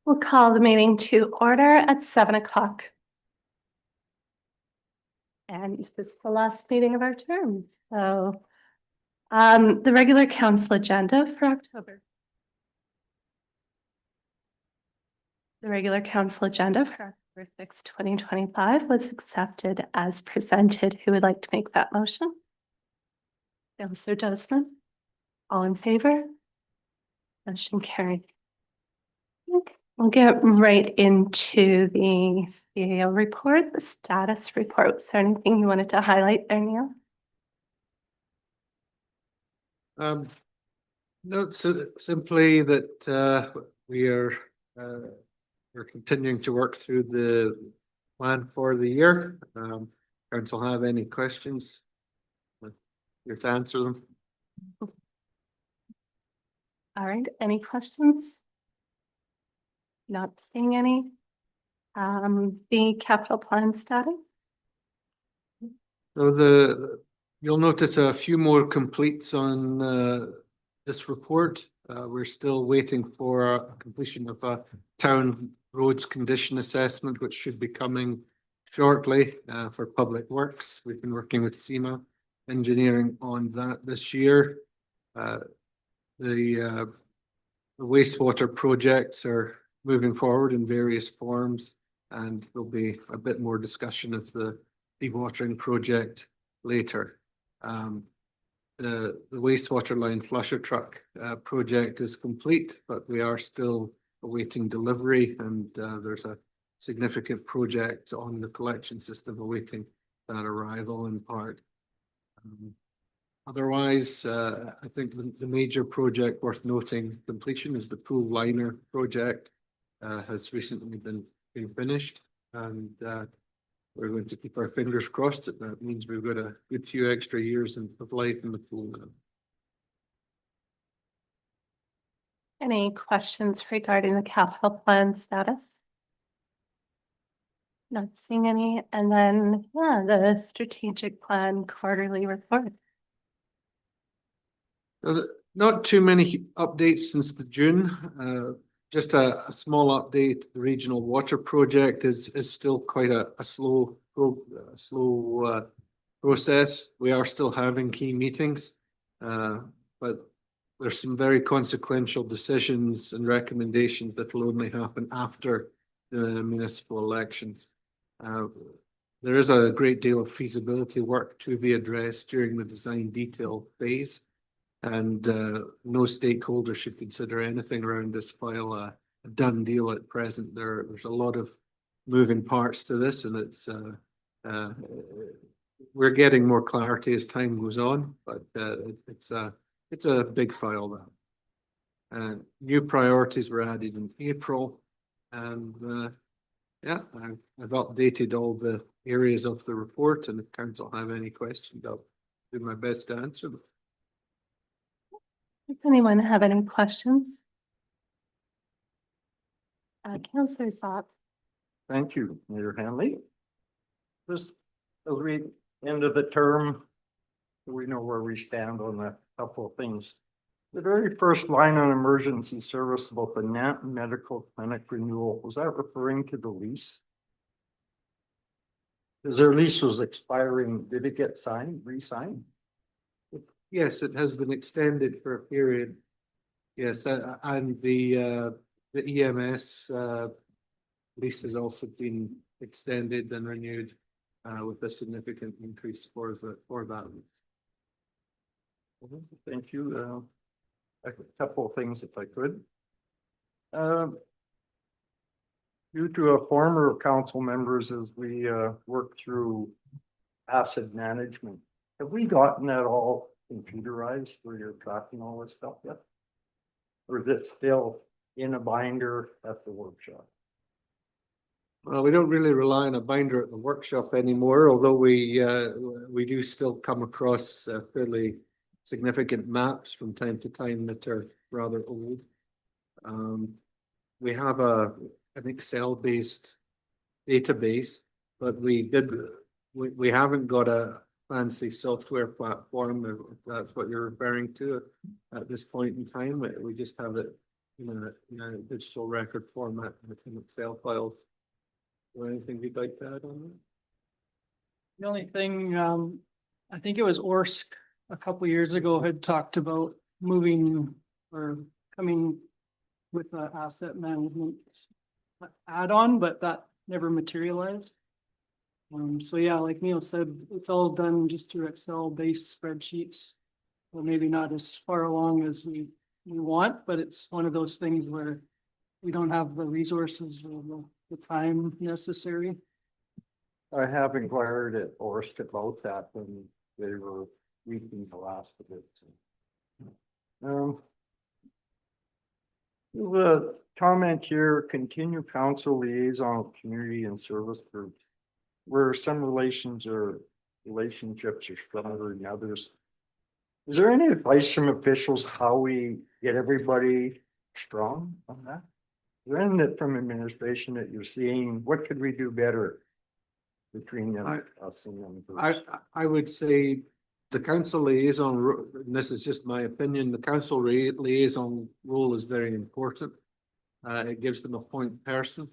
We'll call the meeting to order at 7 o'clock. And this is the last meeting of our term. So the regular council agenda for October. The regular council agenda for October 6, 2025 was accepted as presented. Who would like to make that motion? Councillor Dosman. All in favor? Motion carried. Okay. We'll get right into the CAO report, the status report. Is there anything you wanted to highlight there, Neil? No, so simply that we're continuing to work through the plan for the year. Council have any questions? Here to answer them. All right, any questions? Not seeing any. The capital plan status. So you'll notice a few more completes on this report. We're still waiting for a completion of a town roads condition assessment, which should be coming shortly for public works. We've been working with SEMA engineering on that this year. The wastewater projects are moving forward in various forms, and there'll be a bit more discussion of the dewatering project later. The wastewater line flusher truck project is complete, but we are still awaiting delivery, and there's a significant project on the collection system awaiting that arrival in part. Otherwise, I think the major project worth noting completion is the pool liner project. Has recently been finished, and we're going to keep our fingers crossed that means we've got a good few extra years of life in the pool now. Any questions regarding the capital plan status? Not seeing any. And then, the strategic plan quarterly report. So not too many updates since the June. Just a small update. The regional water project is still quite a slow process. We are still having key meetings, but there's some very consequential decisions and recommendations that will only happen after the municipal elections. There is a great deal of feasibility work to be addressed during the design detail phase. And no stakeholder should consider anything around this file a done deal at present. There's a lot of moving parts to this, and it's we're getting more clarity as time goes on, but it's a big file now. New priorities were added in April, and yeah, I've updated all the areas of the report, and if council have any questions, I'll do my best to answer them. Does anyone have any questions? Councillor Saab. Thank you, Mayor Hanley. Just as we end of the term, we know where we stand on a couple of things. The very first line on emergency service about the NAT medical clinic renewal, was that referring to the lease? Because their lease was expiring, did it get signed, re-signed? Yes, it has been extended for a period. Yes, and the EMS lease has also been extended and renewed with a significant increase for that lease. Thank you. A couple of things, if I could. Due to a former council members as we work through asset management, have we gotten that all computerized where you're tracking all this stuff yet? Or is it still in a binder at the workshop? Well, we don't really rely on a binder at the workshop anymore, although we do still come across fairly significant maps from time to time that are rather old. We have an Excel-based database, but we haven't got a fancy software platform, if that's what you're referring to at this point in time. We just have it in a digital record format in Excel files. Or anything you'd like to add on that? The only thing, I think it was Orsk a couple years ago had talked about moving or coming with an asset management add-on, but that never materialized. So yeah, like Neil said, it's all done just through Excel-based spreadsheets. Or maybe not as far along as we want, but it's one of those things where we don't have the resources or the time necessary. I have inquired at Orsk about that when they were meeting the last of it. The comment here, continue council liaison with community and service groups. Where some relationships are stronger than others. Is there any advice from officials how we get everybody strong on that? Is there anything from administration that you're seeing, what could we do better between them, us and them? I would say the council liaison, and this is just my opinion, the council liaison role is very important. It gives them a point person,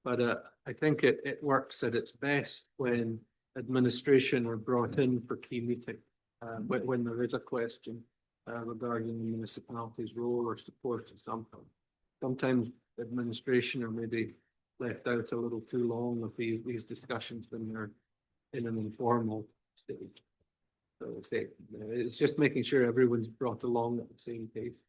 but I think it works at its best when administration are brought in for key meeting. When there is a question regarding the municipality's role or support of something. Sometimes administration are maybe left out a little too long with these discussions when they're in an informal stage. So it's just making sure everyone's brought along at the same pace.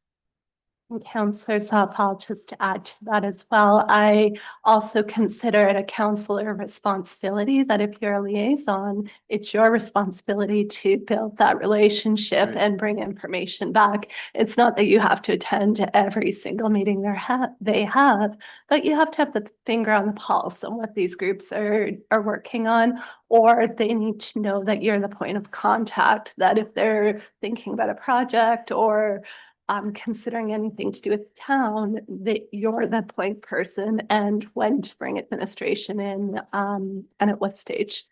And Councillor Sapal, just to add to that as well, I also consider it a councillor responsibility that if you're a liaison, it's your responsibility to build that relationship Right. and bring information back. It's not that you have to attend to every single meeting they have, but you have to have the finger on the pulse on what these groups are working on, or they need to know that you're the point of contact, that if they're thinking about a project or considering anything to do with town, that you're the point person and when to bring administration in, and at what stage.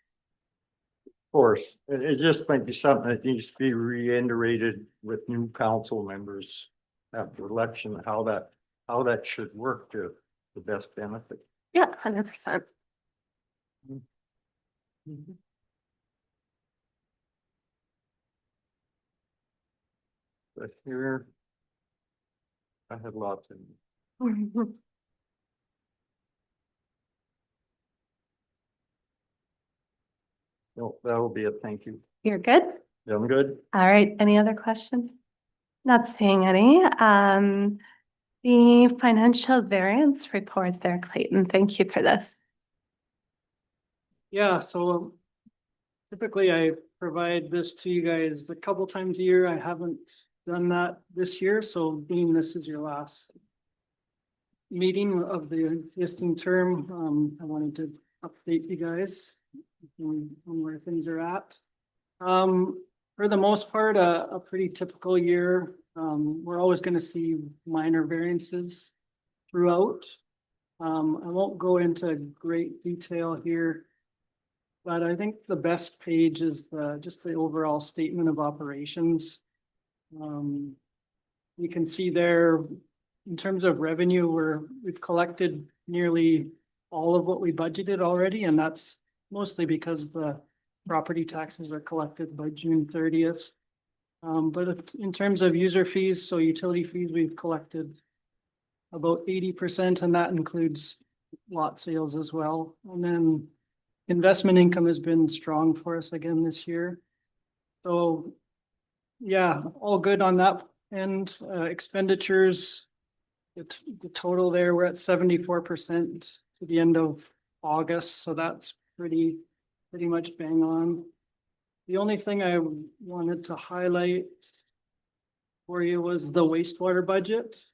Of course, it just might be something that needs to be reiterated with new council members after election, how that should work to the best benefit. Yeah, 100%. But here, I had lots of. No, that'll be it. Thank you. You're good? I'm good. All right, any other questions? Not seeing any. The financial variance report there, Clayton, thank you for this. Yeah, so typically I provide this to you guys a couple times a year. I haven't done that this year, so being this is your last meeting of the existing term, I wanted to update you guys on where things are at. For the most part, a pretty typical year. We're always going to see minor variances throughout. I won't go into great detail here, but I think the best page is just the overall statement of operations. You can see there, in terms of revenue, we've collected nearly all of what we budgeted already, and that's mostly because the property taxes are collected by June 30th. But in terms of user fees, so utility fees, we've collected about 80%, and that includes lot sales as well. And then investment income has been strong for us again this year. So yeah, all good on that end. Expenditures, the total there, we're at 74% to the end of August, so that's pretty much bang on. The only thing I wanted to highlight for you was the wastewater budget.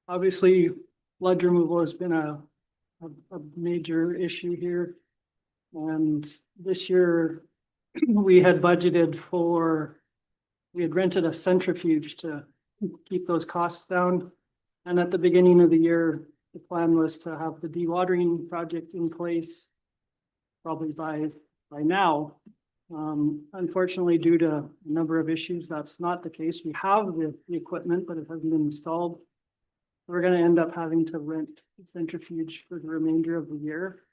Obviously, flood removal has been a major issue here. And this year, we had budgeted we had rented a centrifuge to keep those costs down. And at the beginning of the year, the plan was to have the dewatering project in place probably by now. Unfortunately, due to a number of issues, that's not the case. We have the equipment, but it hasn't been installed. We're gonna end up having to rent the centrifuge for the remainder of the year.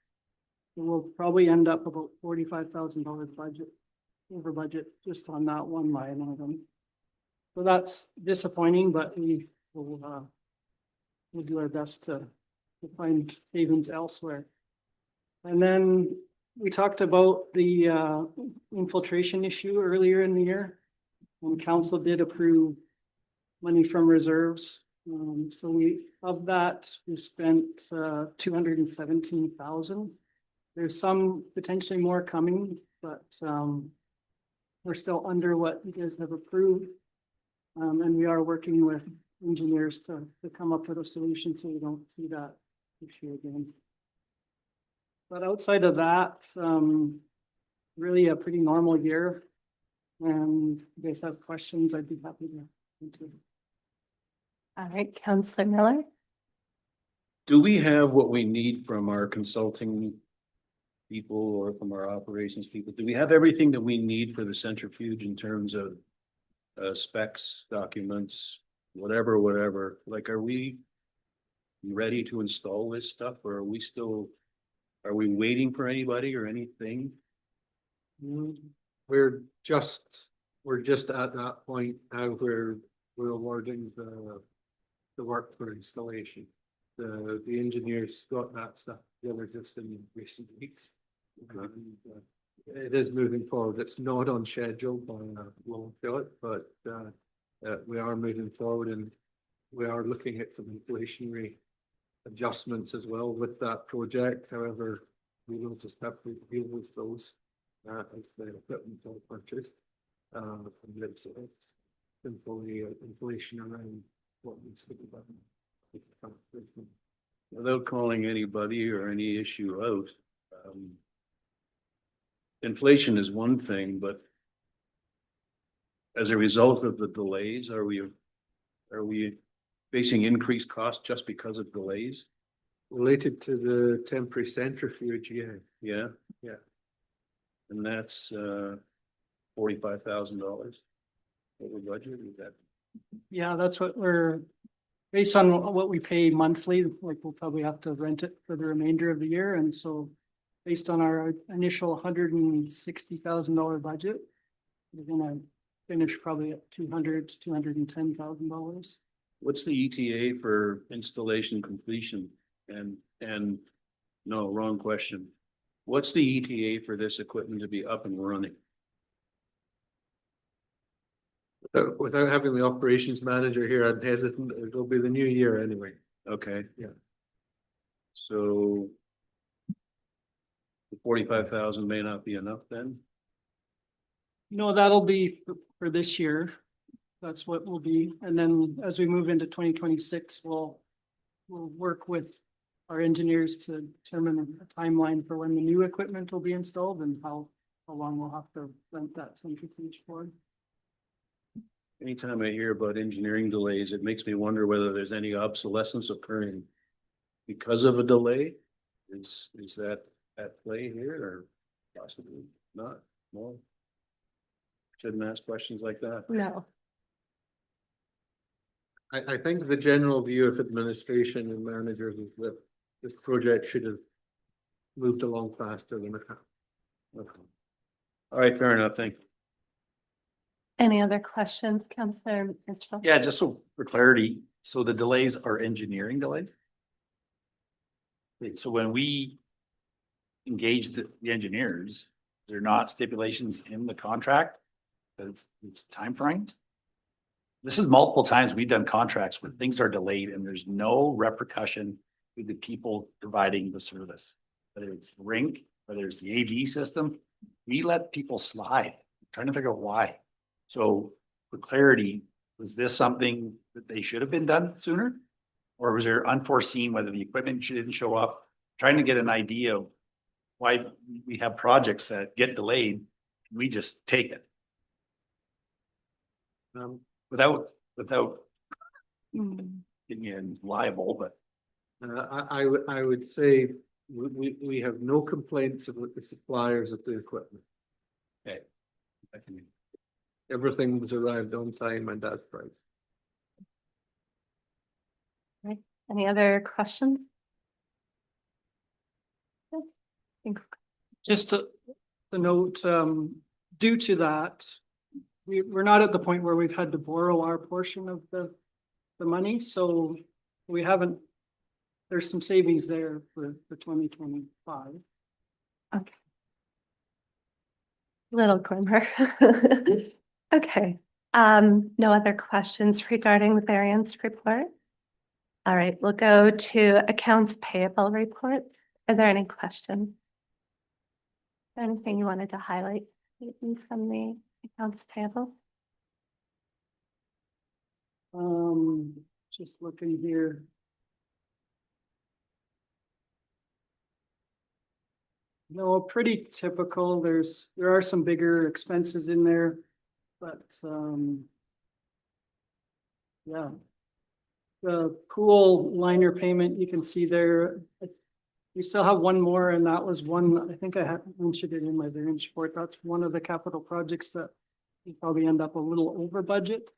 So we'll probably end up about $45,000 budget, over budget, just on that one line item. So that's disappointing, but we'll do our best to find savings elsewhere. And then we talked about the infiltration issue earlier in the year. And council did approve money from reserves. So of that, we spent 217,000. There's some potentially more coming, but we're still under what you guys have approved. And we are working with engineers to come up with a solution so we don't see that issue again. But outside of that, really a pretty normal year. And if you guys have questions, I'd be happy to answer. All right, Councillor Miller. Do we have what we need from our consulting people or from our operations people? Do we have everything that we need for the centrifuge in terms of specs, documents, whatever? Like, are we ready to install this stuff, or are we waiting for anybody or anything? We're just at that point now where we're awarding the work for installation. The engineers got that stuff together just in recent weeks. And, it is moving forward. It's not on schedule by a long shot, but we are moving forward, and we are looking at some inflationary adjustments as well with that project. However, we will just have to deal with those as the equipment all purchased. And it's simply inflation around what needs to be done. Without calling anybody or any issue out, inflation is one thing, but as a result of the delays, are we facing increased costs just because of delays? Related to the temporary centrifuge, yeah. Yeah. Yeah. And that's $45,000. What we budgeted that. Yeah, that's what we're, based on what we pay monthly, like we'll probably have to rent it for the remainder of the year. And so based on our initial $160,000 budget, we're gonna finish probably at $210,000. What's the ETA for installation completion? And no, wrong question. What's the ETA for this equipment to be up and running? Without having the operations manager here, I'd hesitant. It'll be the new year anyway. Okay. Yeah. So the 45,000 may not be enough then? No, that'll be for this year. That's what will be. And then as we move into 2026, we'll work with our engineers to determine a timeline for when the new equipment will be installed and how long we'll have to rent that centrifuge for. Anytime I hear about engineering delays, it makes me wonder whether there's any obsolescence occurring because of a delay. Is that at play here, or possibly not? No. Shouldn't ask questions like that. No. I think the general view of administration and managers is that this project should have moved along faster than it has. Okay. All right, fair enough. Thank you. Any other questions, Councillor Mitchell? Yeah, just so for clarity, so the delays are engineering delays? Wait, so when we engage the engineers, they're not stipulations in the contract that it's timeframes? This is multiple times we've done contracts where things are delayed and there's no repercussion to the people providing the service. Whether it's Rink, whether it's the AV system, we let people slide. I'm trying to figure out why. So for clarity, was this something that they should have been done sooner? Or was there unforeseen, whether the equipment didn't show up? Trying to get an idea of why we have projects that get delayed, we just take it without Mm. getting you liable, but I would say we have no complaints about the suppliers of the equipment. Okay. I can- Everything was arrived on time and as priced. Any other questions? Yes. Think- Just to note, due to that, we're not at the point where we've had to borrow our portion of the money, so we haven't, there's some savings there for 2025. Okay. Little glimmer. Okay, no other questions regarding the variance report? All right, we'll go to accounts payable reports. Are there any questions? Anything you wanted to highlight from the accounts payable? Just looking here. No, pretty typical. There are some bigger expenses in there, but, yeah. The pool liner payment, you can see there. We still have one more, and that was one, I think I had mentioned it in my variance report. That's one of the capital projects that we probably end up a little over budget.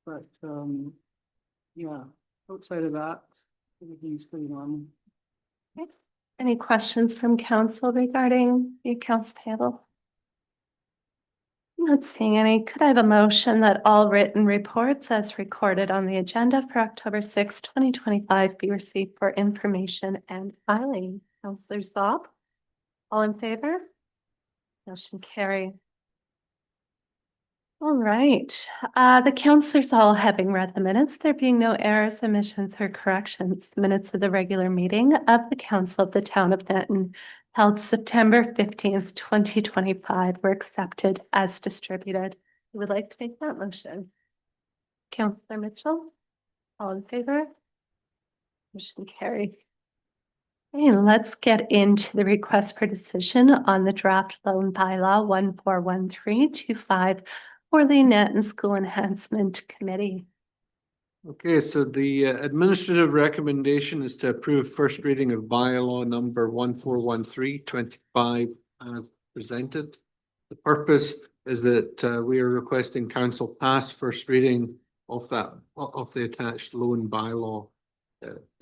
But, yeah, outside of that, everything's pretty normal. Any questions from council regarding the accounts payable? Not seeing any. Could I have a motion that all written reports as recorded on the agenda for October 6, 2025 be received for information and filing? Councillor Zob? All in favor? Motion carried. All right, the councillors all having read the minutes, there being no errors, omissions, or corrections, the minutes of the regular meeting of the Council of the Town of Denton held September 15th, 2025 were accepted as distributed. Who would like to make that motion? Councillor Mitchell? All in favor? Motion carries. And let's get into the request for decision on the draft loan bylaw 141325 for the Nanton School Enhancement Committee. Okay, so the administrative recommendation is to approve first reading of bylaw number 141325 as presented. The purpose is that we are requesting council pass first reading of the attached loan bylaw.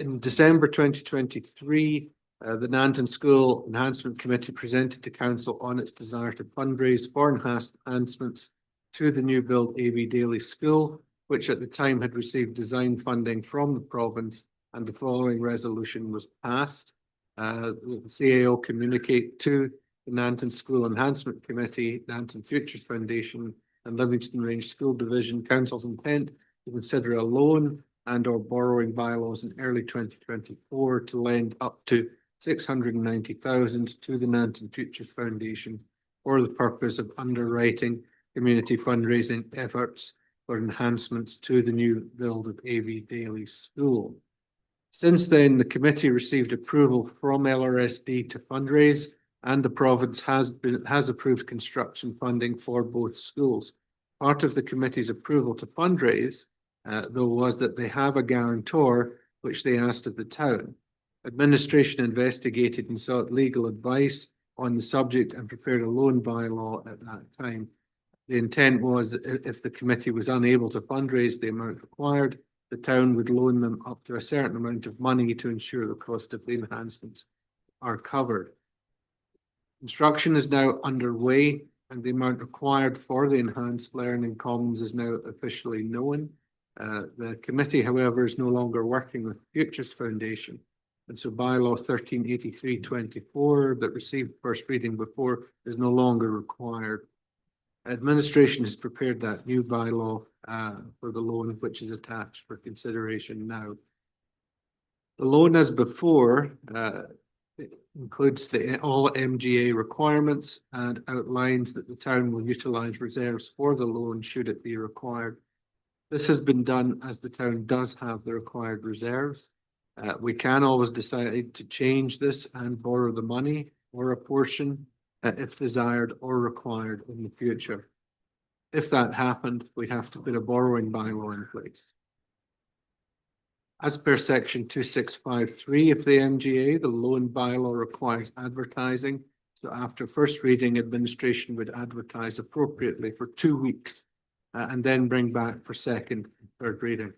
In December 2023, the Nanton School Enhancement Committee presented to council on its desire to fundraise for enhancements to the new build AV Daily School, which at the time had received design funding from the province, and the following resolution was passed. The CAO communicate to the Nanton School Enhancement Committee, Nanton Futures Foundation, and Livingston Range School Division Council's intent to consider a loan and or borrowing bylaws in early 2024 to lend up to 690,000 to the Nanton Futures Foundation for the purpose of underwriting community fundraising efforts for enhancements to the new build of AV Daily School. Since then, the committee received approval from LRSD to fundraise, and the province has approved construction funding for both schools. Part of the committee's approval to fundraise, though, was that they have a guarantor, which they asked of the town. Administration investigated and sought legal advice on the subject and prepared a loan bylaw at that time. The intent was if the committee was unable to fundraise the amount required, the town would loan them up to a certain amount of money to ensure the cost of the enhancements are covered. Construction is now underway, and the amount required for the enhanced learning commons is now officially known. The committee, however, is no longer working with Futures Foundation, and so bylaw 1383/24 that received first reading before is no longer required. Administration has prepared that new bylaw for the loan, which is attached for consideration now. The loan as before it includes all MGA requirements and outlines that the town will utilise reserves for the loan should it be required. This has been done as the town does have the required reserves. We can always decide to change this and borrow the money or a portion if desired or required in the future. If that happened, we'd have to put a borrowing bylaw in place. As per section 2653 of the MGA, the loan bylaw requires advertising So after first reading, administration would advertise appropriately for 2 weeks and then bring back for second and third reading.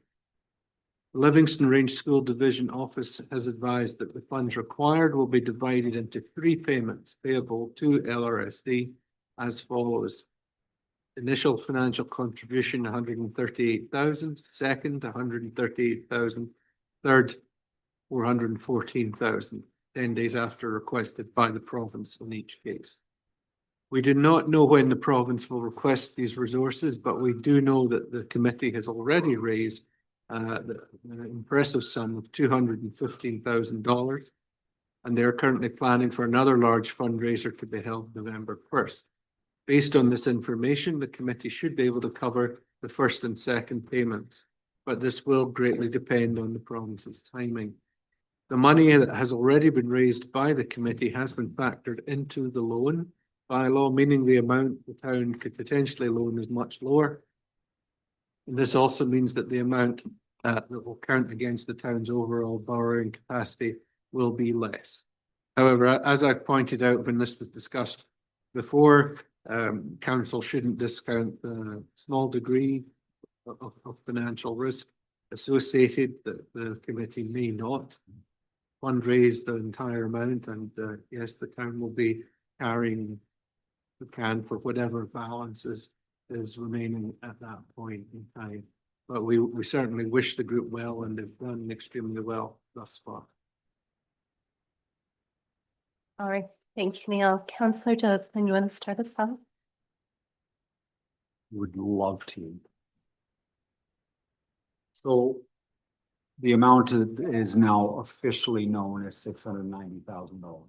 Livingston Range School Division Office has advised that the funds required will be divided into 3 payments payable to LRSD as follows. Initial financial contribution, 138,000, second, 138,000, third, 414,000, 10 days after requested by the province in each case. We do not know when the province will request these resources, but we do know that the committee has already raised the impressive sum of $215,000, and they're currently planning for another large fundraiser to be held November 1st. Based on this information, the committee should be able to cover the first and second payments, but this will greatly depend on the province's timing. The money that has already been raised by the committee has been factored into the loan bylaw, meaning the amount the town could potentially loan is much lower. And this also means that the amount that will count against the town's overall borrowing capacity will be less. However, as I've pointed out when this was discussed before, council shouldn't discount the small degree of financial risk associated that the committee may not fundraise the entire amount, and yes, the town will be carrying the can for whatever balances is remaining at that point in time. But we certainly wish the group well, and they've done extremely well thus far. All right, thank you, Neil. Councillor Desmond, you want to start us off? Would love to. So the amount is now officially known as $690,000.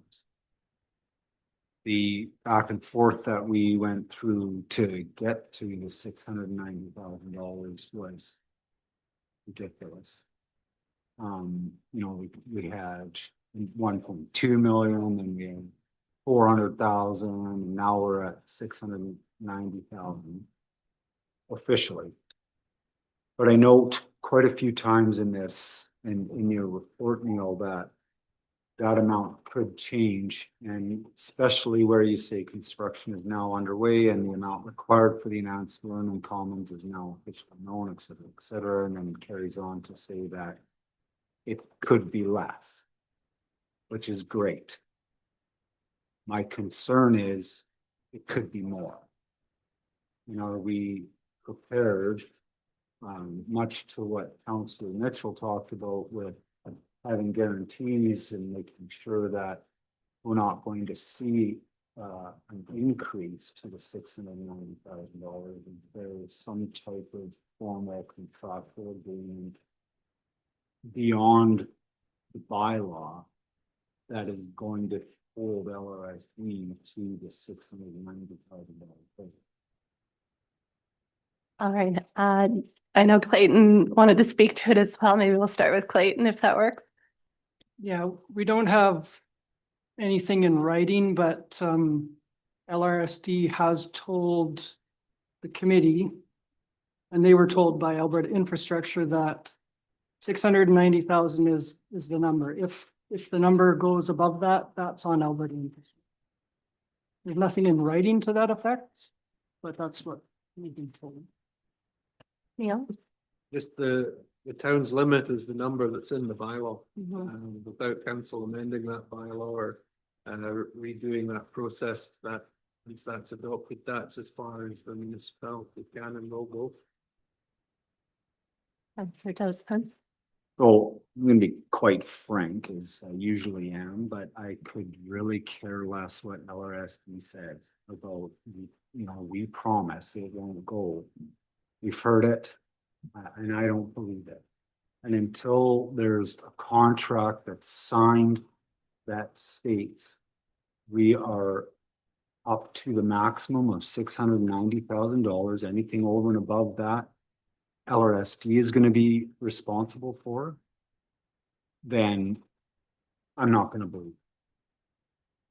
The back and forth that we went through to get to the $690,000 was ridiculous. You know, we had 1.2 million, and we had 400,000, and now we're at 690,000 officially. But I note quite a few times in this, in your report, Neil, that amount could change, and especially where you say construction is now underway and the amount required for the enhanced learning commons is now officially known, et cetera, and then it carries on to say that it could be less, which is great. My concern is it could be more. You know, are we prepared, much to what Councillor Mitchell talked about with having guarantees and making sure that we're not going to see an increase to the $690,000. There is some type of formal contractual agreement beyond the bylaw that is going to hold LRSD to the $690,000. All right, I know Clayton wanted to speak to it as well. Maybe we'll start with Clayton if that works. Yeah, we don't have anything in writing, but LRSD has told the committee, and they were told by Alberta Infrastructure that 690,000 is the number. If the number goes above that, that's on Alberta Infrastructure. There's nothing in writing to that effect, but that's what we've been told. Neil? Just the town's limit is the number that's in the bylaw. Without council amending that bylaw or redoing that process, that once that's adopted, that's as far as the municipality can and will go. Councillor Desmond? So I'm going to be quite frank, as I usually am, but I could really care less what LRSD says about, you know, we promise it won't go. We've heard it, and I don't believe it. And until there's a contract that's signed that states we are up to the maximum of $690,000, anything over and above that, LRSD is going to be responsible for, then I'm not going to believe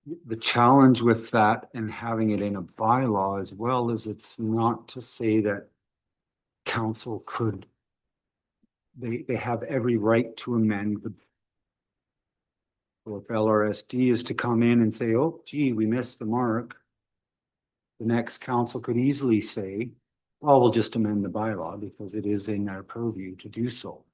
it. The challenge with that and having it in a bylaw as well is it's not to say that council could, they have every right to amend So if LRSD is to come in and say, oh gee, we missed the mark. The next council could easily say, well, we'll just amend the bylaw because it is in our purview to do so.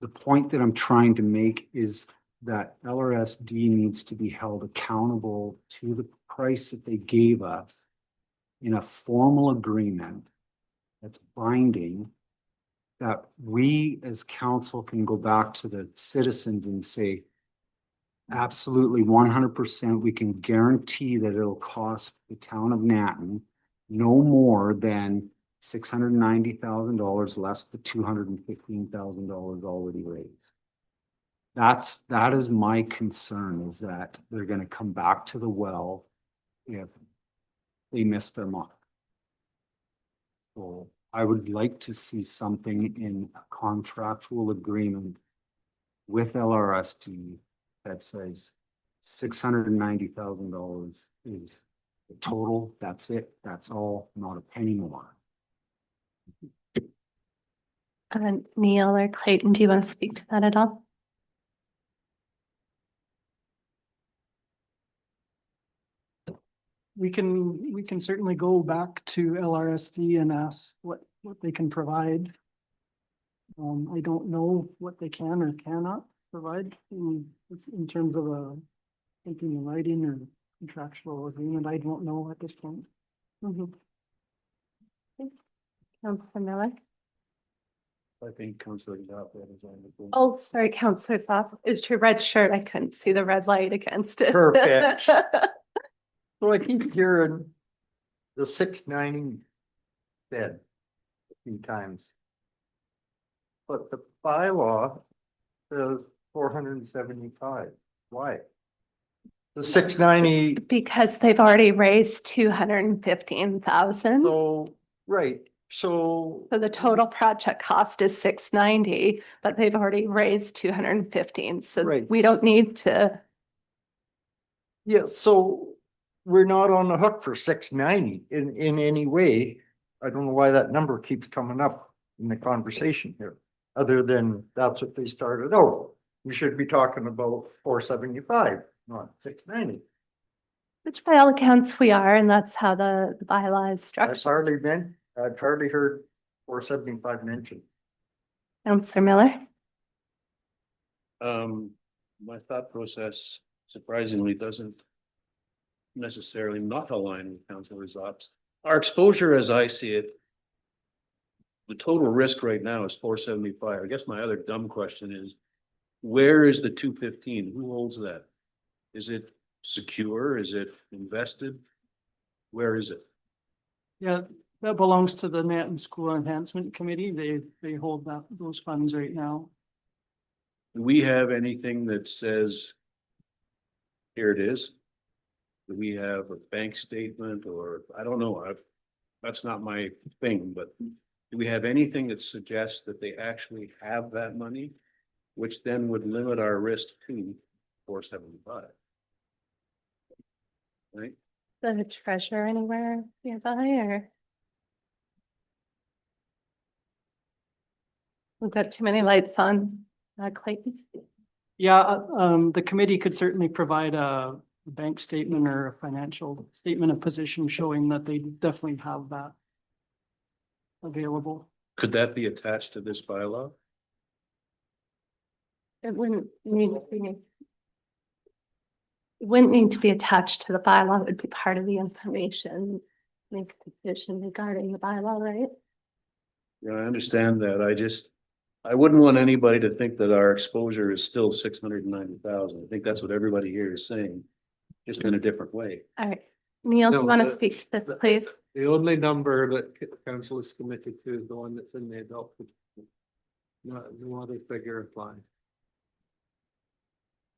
The point that I'm trying to make is that LRSD needs to be held accountable to the price that they gave us in a formal agreement that's binding, that we as council can go back to the citizens and say, absolutely 100%, we can guarantee that it'll cost the town of Nanton no more than $690,000 less the $215,000 already raised. That is my concern, is that they're gonna come back to the well if they miss their mark. So I would like to see something in a contractual agreement with LRSD that says $690,000 is the total, that's it, that's all, not a penny more. Neil or Clayton, do you want to speak to that at all? We can certainly go back to LRSD and ask what they can provide. I don't know what they can or cannot provide in terms of something in writing or contractual agreement. I don't know at this point. Okay. Councillor Miller? I think Councillor Zappa is on the board. Oh, sorry, Councillor Zoff. It's your red shirt. I couldn't see the red light against it. Perfect. So I keep hearing the 690 said a few times. But the bylaw says 475. Why? The 690, Because they've already raised 215,000. so, right, so. So the total project cost is 690, but they've already raised 215. So Right. we don't need to. Yeah, so we're not on the hook for 690 in any way. I don't know why that number keeps coming up in the conversation here, other than that's what they started out. We should be talking about 475, not 690. Which by all accounts we are, and that's how the bylaw is I've structured. hardly heard 475 mentioned. Councillor Miller? My thought process surprisingly doesn't necessarily not align with Councillor Zap's. Our exposure, as I see it, the total risk right now is 475. I guess my other dumb question is, where is the 215? Who holds that? Is it secure? Is it invested? Where is it? Yeah, that belongs to the Nanton School Enhancement Committee. They hold those funds right now. Do we have anything that says, here it is? Do we have a bank statement, or I don't know, that's not my thing, but do we have anything that suggests that they actually have that money? Which then would limit our risk to 475. Right? The treasurer anywhere nearby or? We've got too many lights on, Clayton. Yeah, the committee could certainly provide a bank statement or a financial statement of position showing that they definitely have that available. Could that be attached to this bylaw? It wouldn't need to be. It wouldn't need to be attached to the bylaw. It would be part of the information. Make a decision regarding the bylaw, right? Yeah, I understand that. I wouldn't want anybody to think that our exposure is still 690,000. I think that's what everybody here is saying, just in a different way. All right. Neil, do No, you want to the- speak to this, please? The only number that council is committed to is the one that's in the adopted. No other figure applies.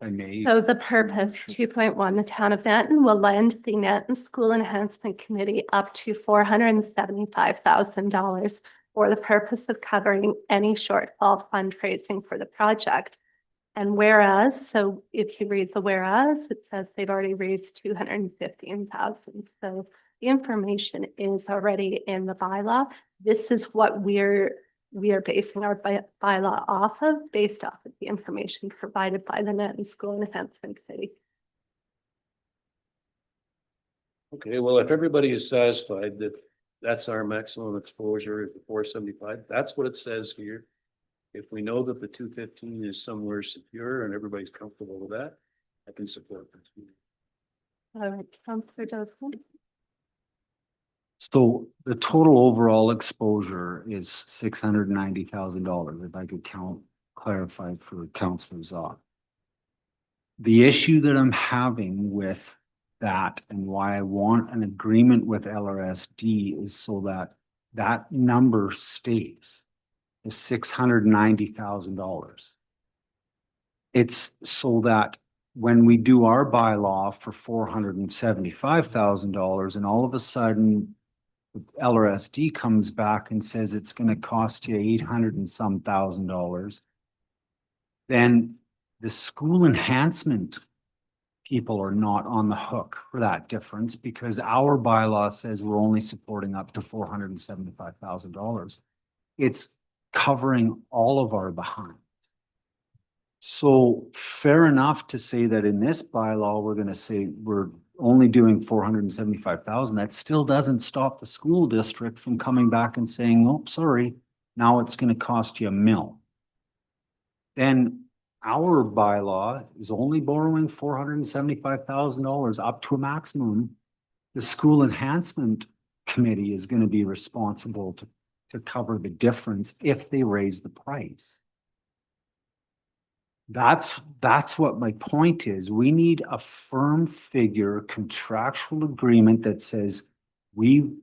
I may. So the purpose, 2.1, the town of Nanton will lend the Nanton School Enhancement Committee up to $475,000 for the purpose of covering any shortfall fundraising for the project. And whereas, so if you read the whereas, it says they've already raised 215,000. So the information is already in the bylaw. This is what we're we are basing our bylaw off of, based off of the information provided by the Net and School Enhancement Committee. Okay, well, if everybody is satisfied that that's our maximum exposure is the 475, that's what it says here. If we know that the 215 is somewhere secure and everybody's comfortable with that, I can support this. All right, Councillor Desmond. So the total overall exposure is $690,000, if I could clarify for Councillor Zoc. The issue that I'm having with that and why I want an agreement with LRSD is so that that number stays is $690,000. It's so that when we do our bylaw for $475,000 and all of a sudden LRSD comes back and says it's going to cost you 800 and some $1,000, then the school enhancement people are not on the hook for that difference because our bylaw says we're only supporting up to $475,000. It's covering all of our behind. So fair enough to say that in this bylaw, we're going to say we're only doing 475,000. That still doesn't stop the school district from coming back and saying, oh, sorry, now it's going to cost you $1 million. Then our bylaw is only borrowing $475,000 up to a maximum. The school enhancement committee is going to be responsible to cover the difference if they raise the price. That's what my point is. We need a firm figure contractual agreement that says the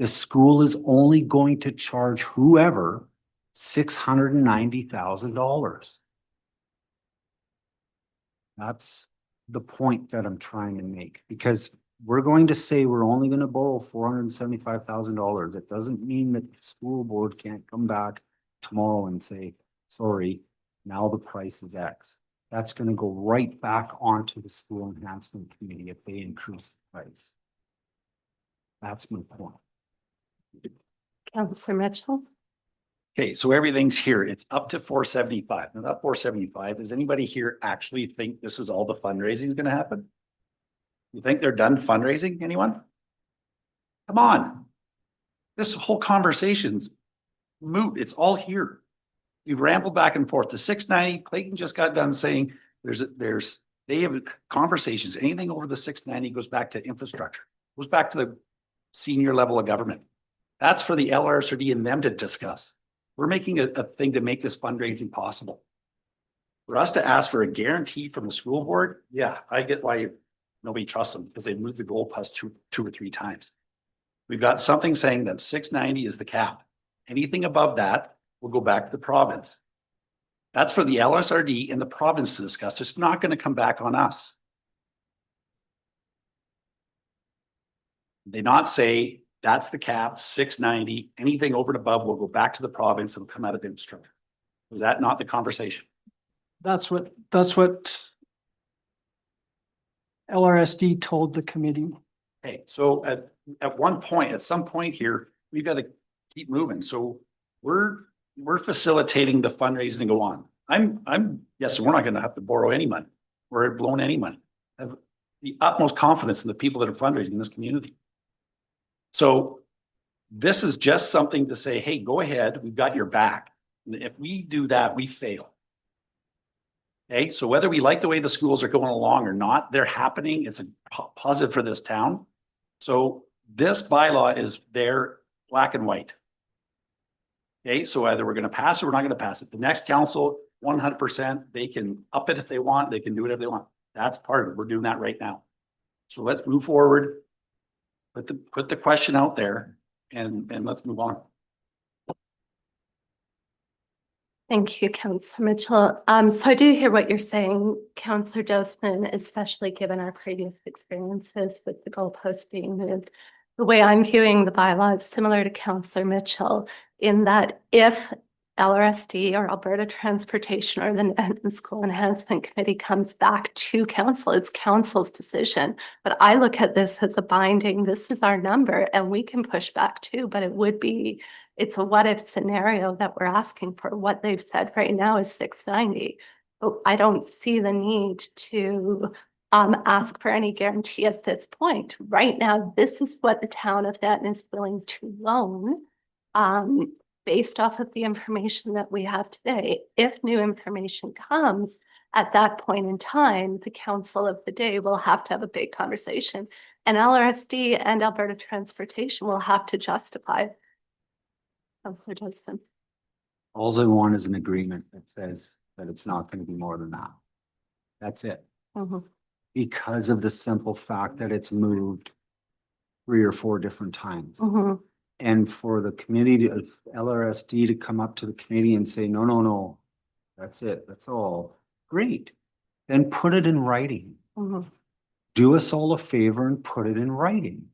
school is only going to charge whoever $690,000. That's the point that I'm trying to make, because we're going to say we're only going to borrow $475,000. It doesn't mean that the school board can't come back tomorrow and say, sorry, now the price is X. That's going to go right back onto the school enhancement committee if they increase the price. That's my point. Councillor Mitchell. Okay, so everything's here. It's up to 475. Now that 475, does anybody here actually think this is all the fundraising is going to happen? You think they're done fundraising? Anyone? Come on. This whole conversation's moot. It's all here. We've rambled back and forth. The 690, Clayton just got done saying they have conversations. Anything over the 690 goes back to infrastructure, goes back to the senior level of government. That's for the LRSD and them to discuss. We're making a thing to make this fundraising possible. For us to ask for a guarantee from the school board, yeah, I get why nobody trusts them because they moved the goalpost two or three times. We've got something saying that 690 is the cap. Anything above that will go back to the province. That's for the LSRD and the province to discuss. It's not going to come back on us. They not say that's the cap, 690, anything over and above will go back to the province and come out of infrastructure. Was that not the conversation? That's what LRSD told the committee. Okay, so at some point here, we've got to keep moving. So we're facilitating the fundraising to go on. Yes, we're not going to have to borrow any money or loan any money. I have the utmost confidence in the people that are fundraising in this community. So this is just something to say, hey, go ahead, we've got your back. And if we do that, we fail. Okay, so whether we like the way the schools are going along or not, they're happening. It's a positive for this town. So this bylaw is there, black and white. Okay, so either we're going to pass it or we're not going to pass it. The next council, 100%, they can up it if they want. They can do whatever they want. That's part of it. We're doing that right now. So let's move forward. Put the question out there and let's move on. Thank you, Councillor Mitchell. So I do hear what you're saying, Councillor Dosman, especially given our previous experiences with the goalpost being moved. The way I'm viewing the bylaw is similar to Councillor Mitchell in that if LRSD or Alberta Transportation or the Netton School Enhancement Committee comes back to council, it's council's decision. But I look at this as a binding, this is our number and we can push back too, but it's a what if scenario that we're asking for. What they've said right now is 690. But I don't see the need to ask for any guarantee at this point. Right now, this is what the town of Netton is willing to loan. Based off of the information that we have today. If new information comes at that point in time, the council of the day will have to have a big conversation. And LRSD and Alberta Transportation will have to justify. Councillor Justin. All I want is an agreement that says that it's not going to be more than that. That's it. Mhm. Because of the simple fact that it's moved 3 or 4 different times. Mhm. And for the committee of LRSD to come up to the committee and say, no, no, no, that's it, that's all. Great. Then put it in writing. Mhm. Do us all a favor and put it in writing.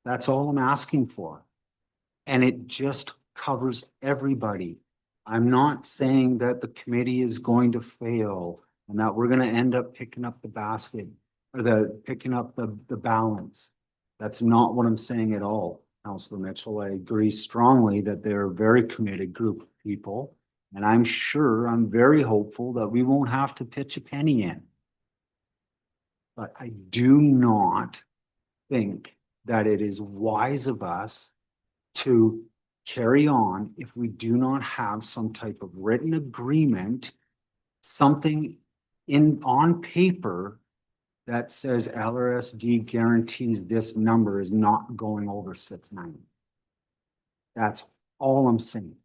That's all I'm asking for. And it just covers everybody. I'm not saying that the committee is going to fail and that we're going to end up picking up the basket or picking up the balance. That's not what I'm saying at all, Councillor Mitchell. I agree strongly that they're a very committed group of people. And I'm very hopeful that we won't have to pitch a penny in. But I do not think that it is wise of us to carry on if we do not have some type of written agreement, something on paper that says LRSD guarantees this number is not going over 690. That's all I'm saying.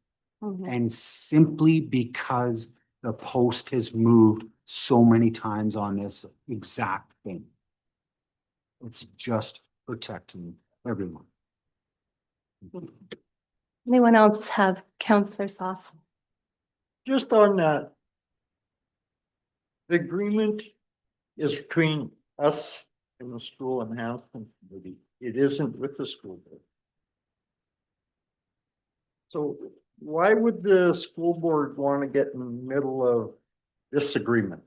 Mhm. And simply because the post has moved so many times on this exact thing. It's just protecting everyone. Anyone else have councillors off? Just on that. The agreement is between us and the school enhancement committee. It isn't with the school board. So why would the school board want to get in the middle of this agreement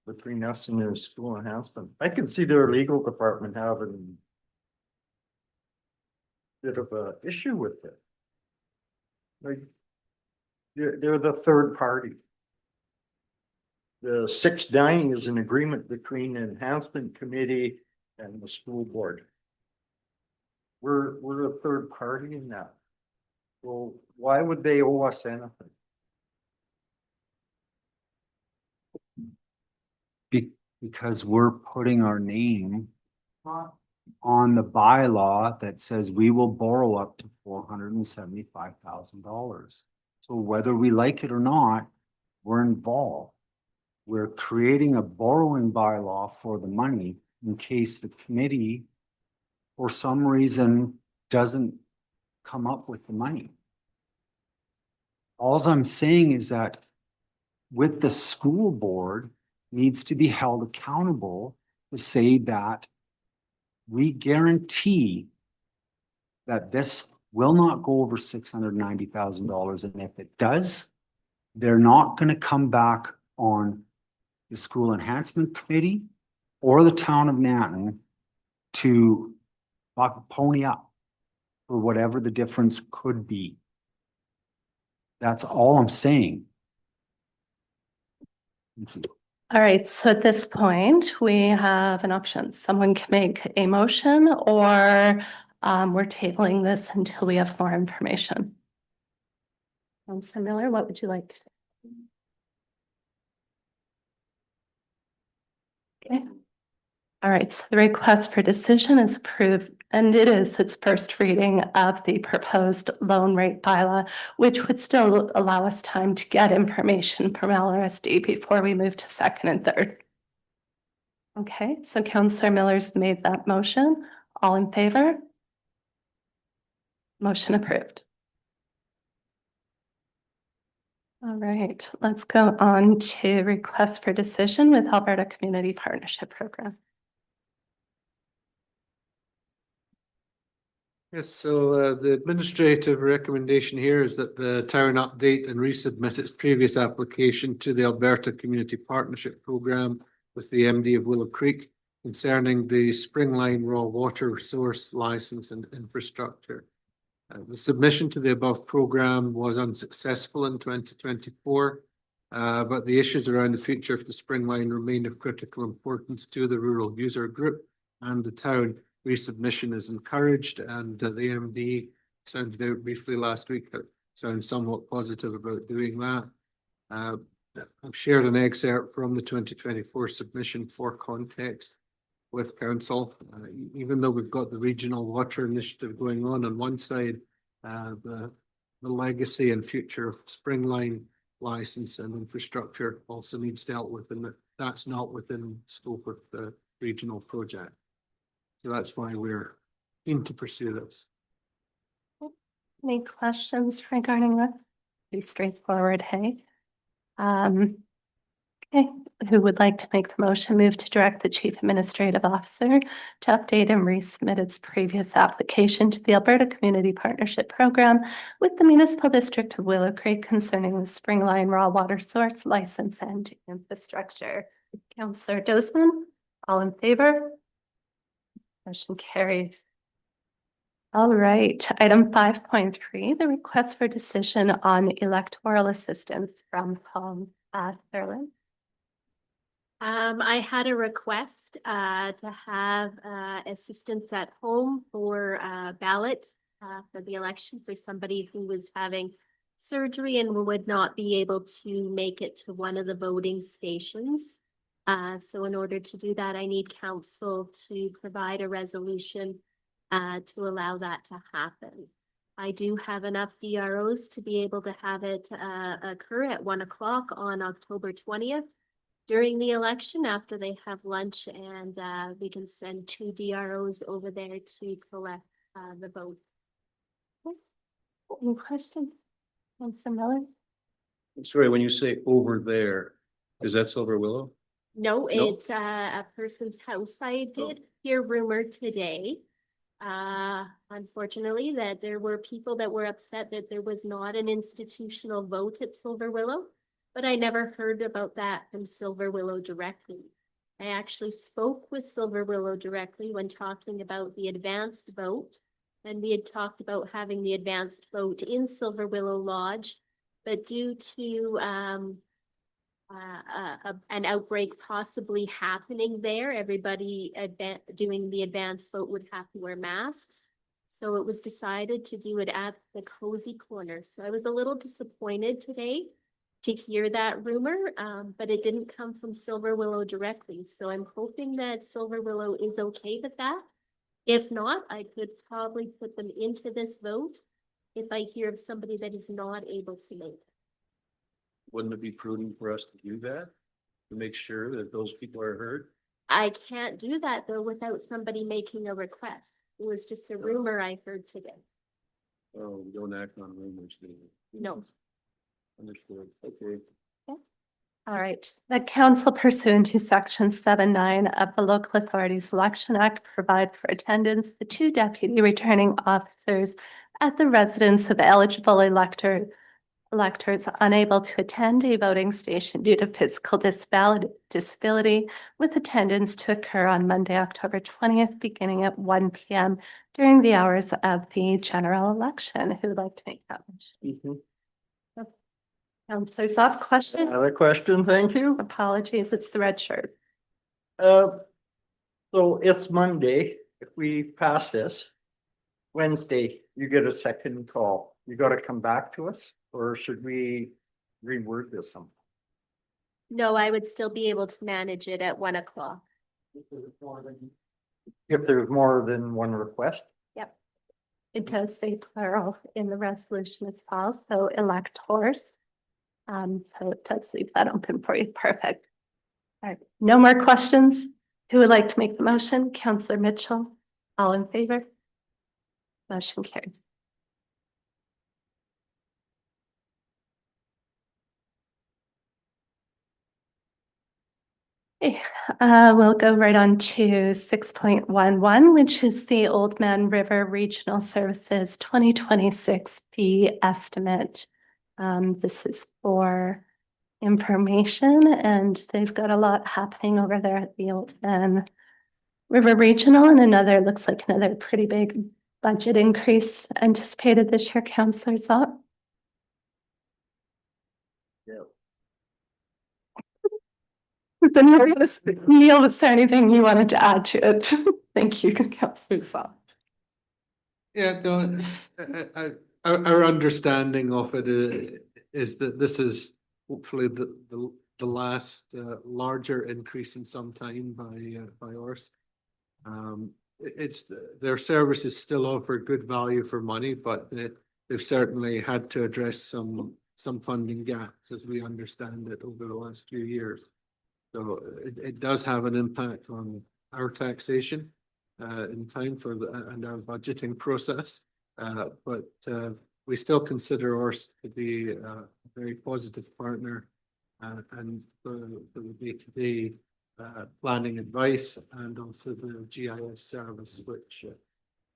between us and the school enhancement? I can see their legal department having a bit of a issue with it. Like, they're the third party. The 690 is an agreement between the enhancement committee and the school board. We're a third party in that. Well, why would they owe us anything? Because we're putting our name on the bylaw that says we will borrow up to $475,000. So whether we like it or not, we're involved. We're creating a borrowing bylaw for the money in case the committee for some reason doesn't come up with the money. All I'm saying is that with the school board needs to be held accountable to say that we guarantee that this will not go over $690,000. And if it does, they're not going to come back on the school enhancement committee or the town of Nanton to pony up for whatever the difference could be. That's all I'm saying. Thank you. All right, so at this point, we have an option. Someone can make a motion or we're tabling this until we have more information. Councilor Miller, what would you like to do? Okay. All right, so the request for decision is approved, and it is its first reading of the proposed loan rate bylaw, which would still allow us time to get information from LRSD before we move to second and third. Okay, so Councillor Miller's made that motion. All in favor? Motion approved. All right, let's go on to request for decision with Alberta Community Partnership Program. Yes, so the administrative recommendation here is that the town update and resubmit its previous application to the Alberta Community Partnership Program with the MD of Willow Creek concerning the Springline Raw Water Source License and Infrastructure. The submission to the above program was unsuccessful in 2024, but the issues around the future of the Springline remain of critical importance to the rural user group and the town. Resubmission is encouraged, and the MD sounded out briefly last week that sounds somewhat positive about doing that. I've shared an excerpt from the 2024 submission for context with council. Even though we've got the regional water initiative going on one side, the legacy and future of Springline license and infrastructure also needs dealt with, and that's not within scope of the regional project. So that's why we're keen to pursue this. Any questions regarding this? Pretty straightforward, hey? Okay, who would like to make the motion? Move to direct the Chief Administrative Officer to update and resubmit its previous application to the Alberta Community Partnership Program with the Municipal District of Willow Creek concerning the Springline Raw Water Source License and Infrastructure. Councillor Dozeman, all in favor? Motion carries. All right, item 5.3, the request for decision on electoral assistance from Paul Thurland. I had a request to have assistance at home for ballot for the election for somebody who was having surgery and would not be able to make it to one of the voting stations. So in order to do that, I need council to provide a resolution to allow that to happen. I do have enough DROs to be able to have it occur at 1 o'clock on October 20th during the election after they have lunch, and we can send 2 DROs over there to collect the vote. Any questions? Councillor Miller? Sorry, when you say over there, is that Silver Willow? No, No? it's a person's house. I did hear rumor today. Unfortunately, that there were people that were upset that there was not an institutional vote at Silver Willow, but I never heard about that from Silver Willow directly. I actually spoke with Silver Willow directly when talking about the advanced vote, and we had talked about having the advanced vote in Silver Willow Lodge, but due to an outbreak possibly happening there, everybody doing the advanced vote would have to wear masks. So it was decided to do it at the Cozy Corner. So I was a little disappointed today to hear that rumor, but it didn't come from Silver Willow directly. So I'm hoping that Silver Willow is okay with that. If not, I could probably put them into this vote if I hear of somebody that is not able to make it. Wouldn't it be prudent for us to do that? To make sure that those people are heard? I can't do that though without somebody making a request. It was just a rumor I heard today. Oh, we don't act on rumors, do we? No. Understood, okay. All right, the council pursuant to section 7(9) of the Local Authorities Election Act provide for attendance the 2 deputy returning officers at the residence of eligible electors unable to attend a voting station due to physical disability with attendance to occur on Monday, October 20th, beginning at 1 p.m. during the hours of the general election. Who would like to make that motion? Councillor Zopp, question? Another question, thank you. Apologies, it's the red shirt. So it's Monday, if we pass this, Wednesday, you get a second call. You gotta come back to us, or should we reword this somehow? No, I would still be able to manage it at 1 o'clock. If there's more than one request? Yep. It does say plural in the resolution as well, so electors. So it does leave that open for you. Perfect. All right, no more questions. Who would like to make the motion? Councillor Mitchell, all in favor? Motion carries. Okay, we'll go right on to 6.11, which is the Old Man River Regional Services 2026 fee estimate. This is for information, and they've got a lot happening over there at the Old Man River Regional, and looks like another pretty big budget increase anticipated this year, Councillor Zot. Neil, was there anything you wanted to add to it? Thank you, Councillor Zot. Yeah, no, our understanding of it is that this is hopefully the last larger increase in some time by ORSC. It's their services still offer good value for money, but they've certainly had to address some funding gaps as we understand it over the last few years. So it does have an impact on our taxation in time for and our budgeting process. But we still consider ORSC to be a very positive partner and for the day-to-day planning advice and also the GIS service, which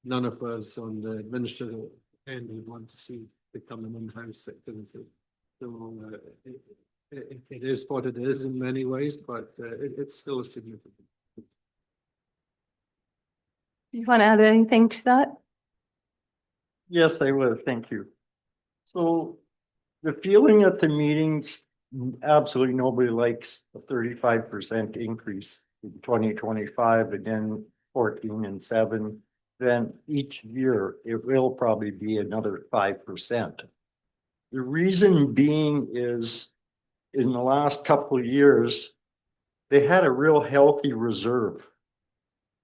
none of us on the administrative end would want to see become an in-house activity. So it is what it is in many ways, but it's still a significant. You want to add anything to that? Yes, I would. Thank you. So the feeling at the meetings, absolutely nobody likes a 35% increase in 2025 and then 14 and 7. Then each year it will probably be another 5%. The reason being is in the last couple of years, they had a real healthy reserve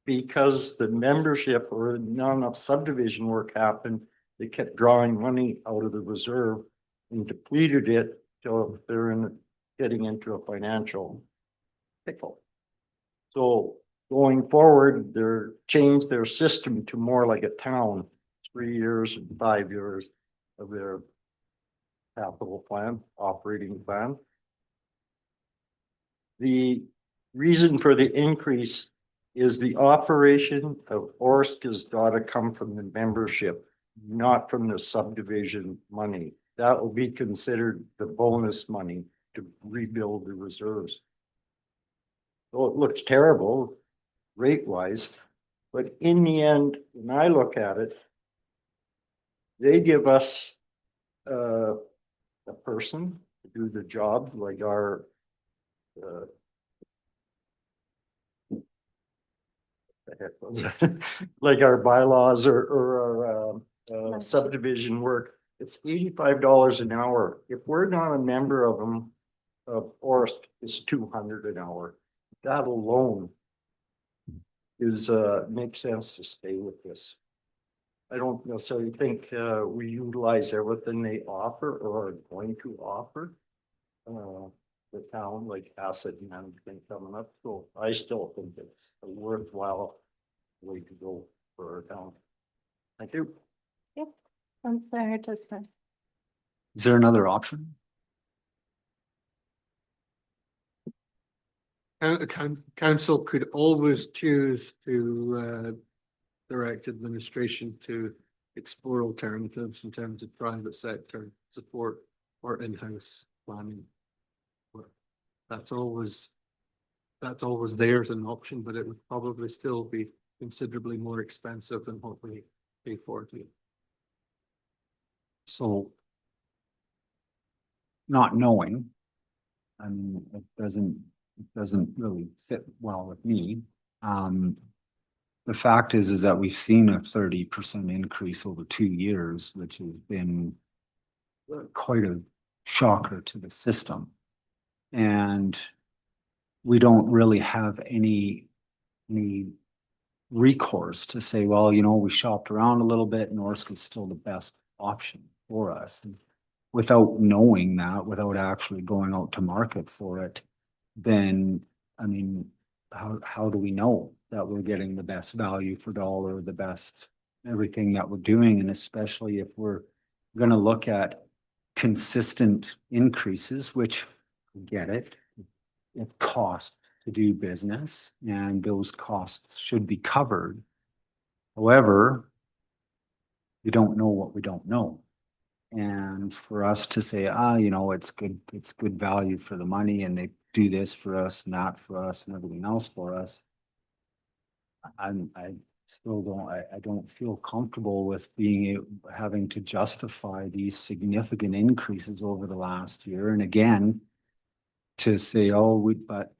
because the membership or not enough subdivision work happened. They kept drawing money out of the reserve and depleted it till they're getting into a financial pickle. So going forward, they're changed their system to more like a town, 3 years and 5 years of their capital plan, operating plan. The reason for the increase is the operation of ORSC has got to come from the membership, not from the subdivision money. That will be considered the bonus money to rebuild the reserves. So it looks terrible rate-wise, but in the end, when I look at it, they give us a person to do the job like our like our bylaws or our subdivision work. It's $85 an hour. If we're not a member of them, of ORSC, it's $200 an hour. That alone is makes sense to stay with this. I don't necessarily think we utilize everything they offer or are going to offer. The town, like asset management coming up, so I still think it's a worthwhile way to go for our town. Thank you. Yep. Councillor Desmond. Is there another option? Council could always choose to direct administration to explore alternatives in terms of private sector support or in-house planning. That's always there as an option, but it would probably still be considerably more expensive than what we pay for it. So not knowing, I mean, it doesn't really sit well with me. The fact is that we've seen a 30% increase over 2 years, which has been quite a shocker to the system. And we don't really have any recourse to say, well, you know, we shopped around a little bit and ORSC is still the best option for us. And without knowing that, without actually going out to market for it, then, I mean, how do we know that we're getting the best value for dollar, the best everything that we're doing? And especially if we're going to look at consistent increases, which get it, it costs to do business and those costs should be covered. However, we don't know what we don't know. And for us to say, you know, it's good value for the money and they do this for us, not for us and everything else for us. I still don't, I don't feel comfortable with having to justify these significant increases over the last year. And again, to say, but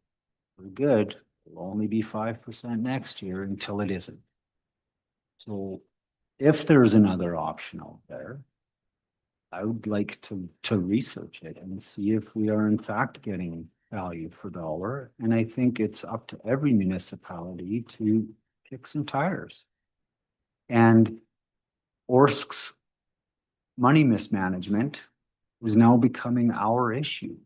we're good, it'll only be 5% next year until it isn't. So if there's another option out there, I would like to research it and see if we are in fact getting value for dollar. And I think it's up to every municipality to kick some tires. And ORSC's money mismanagement is now becoming our issue.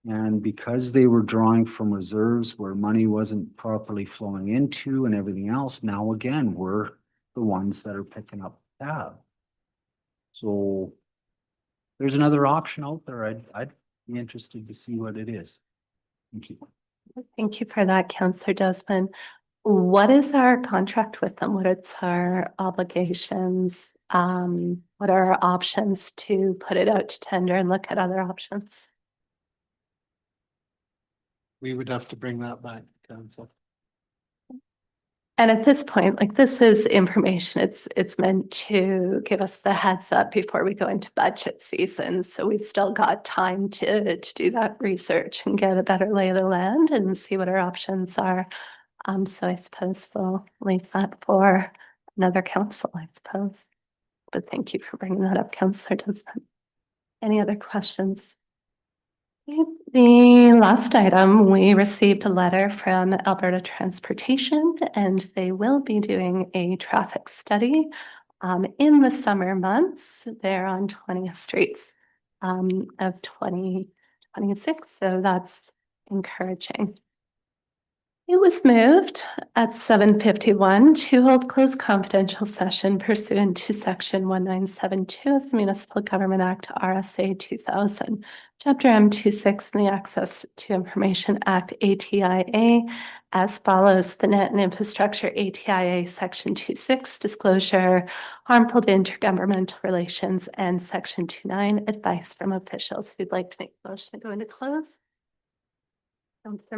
And because they were drawing from reserves where money wasn't properly flowing into and everything else, now again, we're the ones that are picking up the tab. So there's another option out there. I'd be interested to see what it is. Thank you. Thank you for that, Councillor Desmond. What is our contract with them? What is our obligations? What are our options to put it out to tender and look at other options? We would have to bring that back to council. And at this point, like this is information, it's meant to give us the heads up before we go into budget season. So we've still got time to do that research and get a better lay of the land and see what our options are. So I suppose we'll leave that for another council, I suppose. But thank you for bringing that up, Councillor Desmond. Any other questions? The last item, we received a letter from Alberta Transportation and they will be doing a traffic study in the summer months. They're on 20th streets of 2026. So that's encouraging. It was moved at 7:51 to hold closed confidential session pursuant to section 1972 of the Municipal Government Act, RSA 2000, Chapter M26 and the Access to Information Act, ATIA, as follows: the Net and Infrastructure ATIA Section 26, disclosure harmful to intergovernmental relations, and Section 29, advice from officials. Who'd like to make a motion to go into close? Councillor